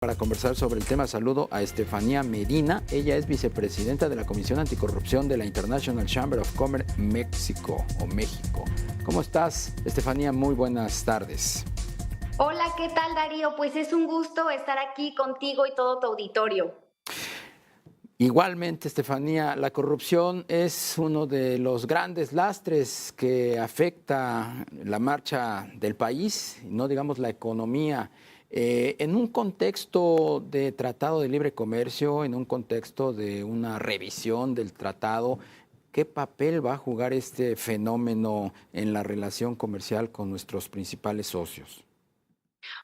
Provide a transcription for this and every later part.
Para conversar sobre el tema, saludo a Estefanía Medina. Ella es vicepresidenta de la Comisión Anticorrupción de la International Chamber of Commerce México. ¿Cómo estás, Estefanía? Muy buenas tardes. Hola, ¿qué tal, Darío? Pues es un gusto estar aquí contigo y todo tu auditorio. Igualmente, Estefanía, la corrupción es uno de los grandes lastres que afecta la marcha del país, no digamos la economía. En un contexto de tratado de libre comercio, en un contexto de una revisión del tratado, ¿qué papel va a jugar este fenómeno en la relación comercial con nuestros principales socios?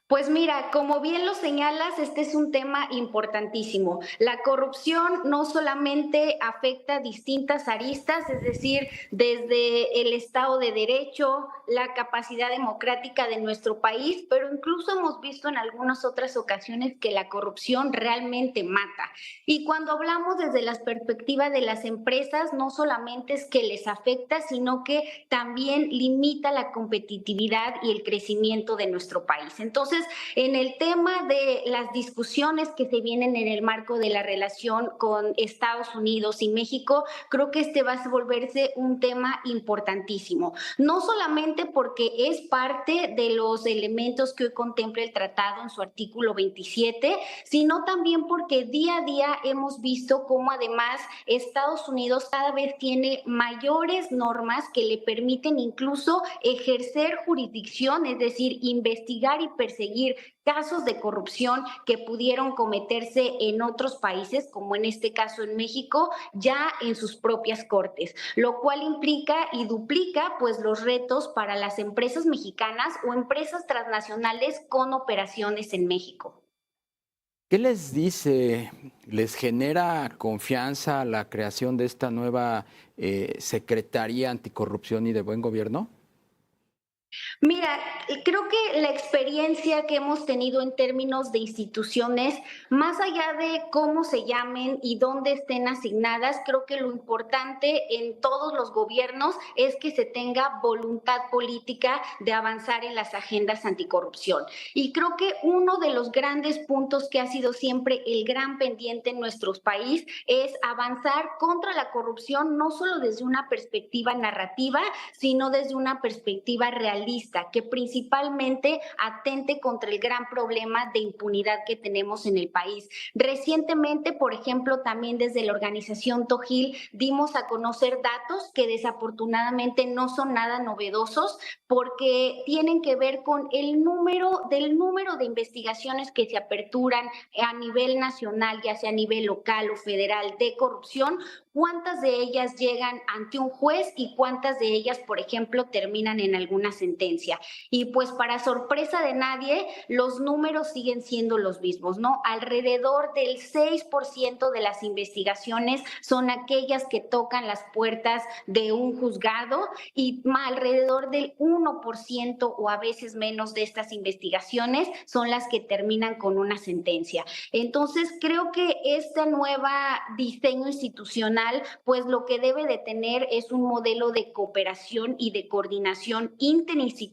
Pues mira, como bien lo señalas, este es un tema importantísimo. La corrupción no solamente afecta distintas aristas, es decir, desde el Estado de Derecho, la capacidad democrática de nuestro país, pero incluso hemos visto en algunas otras ocasiones que la corrupción realmente mata. Y cuando hablamos desde la perspectiva de las empresas, no solamente es que les afecta, sino que también limita la competitividad y el crecimiento de nuestro país. Entonces, en el tema de las discusiones que se vienen en el marco de la relación con Estados Unidos y México, creo que este va a volverse un tema importantísimo. No solamente porque es parte de los elementos que hoy contempla el tratado en su artículo 27, sino también porque día a día hemos visto cómo además Estados Unidos cada vez tiene mayores normas que le permiten incluso ejercer jurisdicción, es decir, investigar y perseguir casos de corrupción que pudieron cometerse en otros países, como en este caso en México, ya en sus propias cortes, lo cual implica y duplica pues los retos para las empresas mexicanas o empresas transnacionales con operaciones en México. ¿Qué les dice? ¿Les genera confianza la creación de esta nueva Secretaría Anticorrupción y de Buen Gobierno? Mira, creo que la experiencia que hemos tenido en términos de instituciones, más allá de cómo se llamen y dónde estén asignadas, creo que lo importante en todos los gobiernos es que se tenga voluntad política de avanzar en las agendas anticorrupción. Y creo que uno de los grandes puntos que ha sido siempre el gran pendiente en nuestro país es avanzar contra la corrupción, no solo desde una perspectiva narrativa, sino desde una perspectiva realista, que principalmente atente contra el gran problema de impunidad que tenemos en el país. Recientemente, por ejemplo, también desde la organización Tojil dimos a conocer datos que desafortunadamente no son nada novedosos porque tienen que ver con el número de investigaciones que se aperturan a nivel nacional, ya sea a nivel local o federal de corrupción, cuántas de ellas llegan ante un juez y cuántas de ellas, por ejemplo, terminan en alguna sentencia. Y pues para sorpresa de nadie, los números siguen siendo los mismos, ¿no? Alrededor del 6% de las investigaciones son aquellas que tocan las puertas de un juzgado y alrededor del 1% o a veces menos de estas investigaciones son las que terminan con una sentencia. Entonces, creo que esta nueva diseño institucional, pues lo que debe de tener es un modelo de cooperación y de coordinación interinstitucional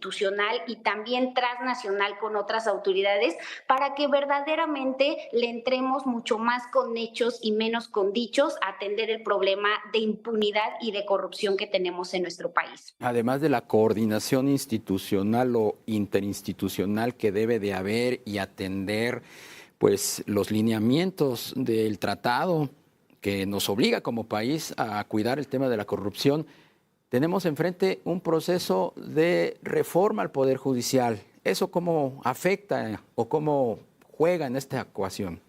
y también transnacional con otras autoridades para que verdaderamente le entremos mucho más con hechos y menos con dichos a atender el problema de impunidad y de corrupción que tenemos en nuestro país. Además de la coordinación institucional o interinstitucional que debe de haber y atender, pues los lineamientos del tratado que nos obliga como país a cuidar el tema de la corrupción, tenemos enfrente un proceso de reforma al Poder Judicial. ¿Eso cómo afecta o cómo juega en esta ecuación?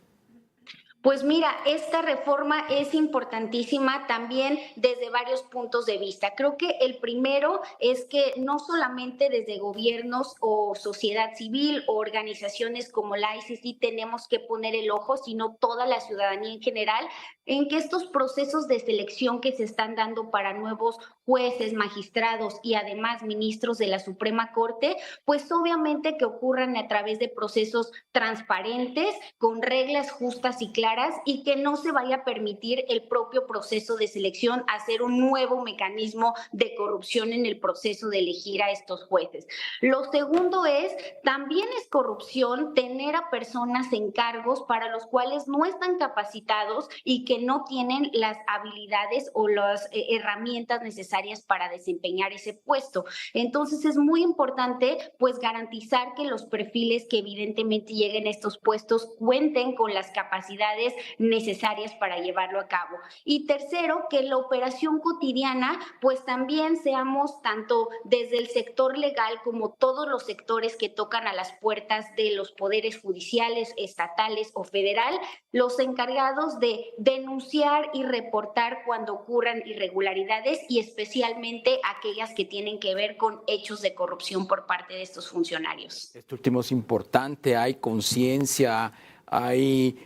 Pues mira, esta reforma es importantísima también desde varios puntos de vista. Creo que el primero es que no solamente desde gobiernos o sociedad civil o organizaciones como la ICC tenemos que poner el ojo, sino toda la ciudadanía en general, en que estos procesos de selección que se están dando para nuevos jueces, magistrados y además ministros de la Suprema Corte, pues obviamente que ocurran a través de procesos transparentes, con reglas justas y claras, y que no se vaya a permitir el propio proceso de selección hacer un nuevo mecanismo de corrupción en el proceso de elegir a estos jueces. Lo segundo es, también es corrupción tener a personas en cargos para los cuales no están capacitados y que no tienen las habilidades o las herramientas necesarias para desempeñar ese puesto. Entonces es muy importante pues garantizar que los perfiles que evidentemente lleguen a estos puestos cuenten con las capacidades necesarias para llevarlo a cabo. Y tercero, que la operación cotidiana pues también seamos tanto desde el sector legal como todos los sectores que tocan a las puertas de los poderes judiciales, estatales o federal, los encargados de denunciar y reportar cuando ocurran irregularidades y especialmente aquellas que tienen que ver con hechos de corrupción por parte de estos funcionarios. Este último es importante, hay conciencia, hay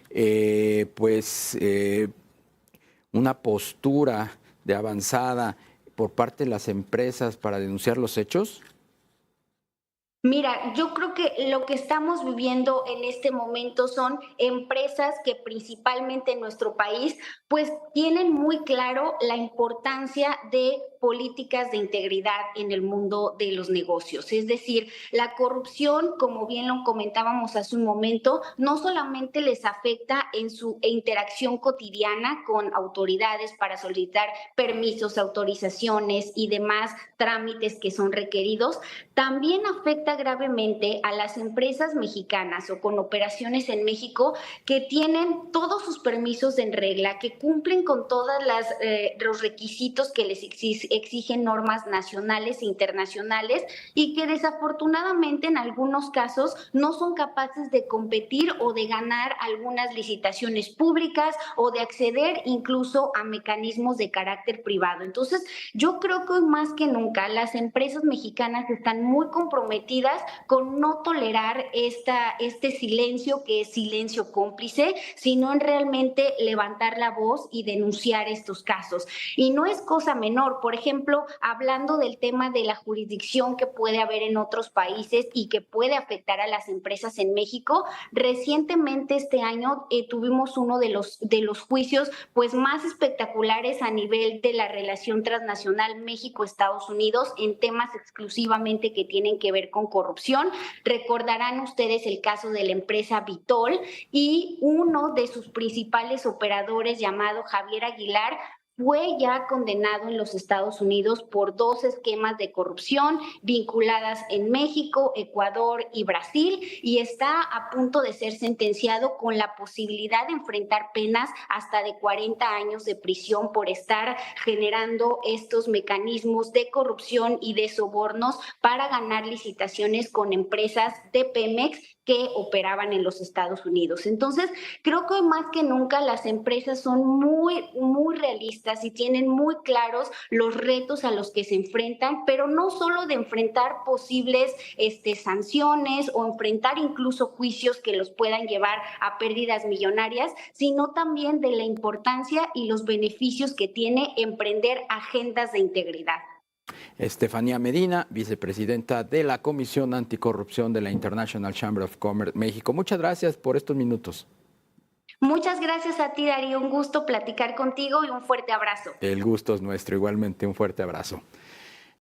una postura de avanzada por parte de las empresas para denunciar los hechos. Mira, yo creo que lo que estamos viviendo en este momento son empresas que principalmente en nuestro país pues tienen muy claro la importancia de políticas de integridad en el mundo de los negocios. Es decir, la corrupción, como bien lo comentábamos hace un momento, no solamente les afecta en su interacción cotidiana con autoridades para solicitar permisos, autorizaciones y demás trámites que son requeridos, también afecta gravemente a las empresas mexicanas o con operaciones en México que tienen todos sus permisos en regla, que cumplen con todos los requisitos que les exigen normas nacionales e internacionales y que desafortunadamente en algunos casos no son capaces de competir o de ganar algunas licitaciones públicas o de acceder incluso a mecanismos de carácter privado. Entonces, yo creo que hoy más que nunca las empresas mexicanas están muy comprometidas con no tolerar este silencio que es silencio cómplice, sino en realmente levantar la voz y denunciar estos casos. Y no es cosa menor, por ejemplo, hablando del tema de la jurisdicción que puede haber en otros países y que puede afectar a las empresas en México, recientemente este año tuvimos uno de los juicios pues más espectaculares a nivel de la relación transnacional México-Estados Unidos en temas exclusivamente que tienen que ver con corrupción. Recordarán ustedes el caso de la empresa Vitol y uno de sus principales operadores llamado Javier Aguilar fue ya condenado en los Estados Unidos por 2 esquemas de corrupción vinculadas en México, Ecuador y Brasil y está a punto de ser sentenciado con la posibilidad de enfrentar penas hasta de 40 años de prisión por estar generando estos mecanismos de corrupción y de sobornos para ganar licitaciones con empresas de Pemex que operaban en los Estados Unidos. Entonces, creo que más que nunca las empresas son muy realistas y tienen muy claros los retos a los que se enfrentan, pero no solo de enfrentar posibles sanciones o enfrentar incluso juicios que los puedan llevar a pérdidas millonarias, sino también de la importancia y los beneficios que tiene emprender agendas de integridad. Estefanía Medina, vicepresidenta de la Comisión Anticorrupción de la International Chamber of Commerce México. Muchas gracias por estos minutos. Muchas gracias a ti, Darío. Un gusto platicar contigo y un fuerte abrazo. El gusto es nuestro, igualmente un fuerte abrazo.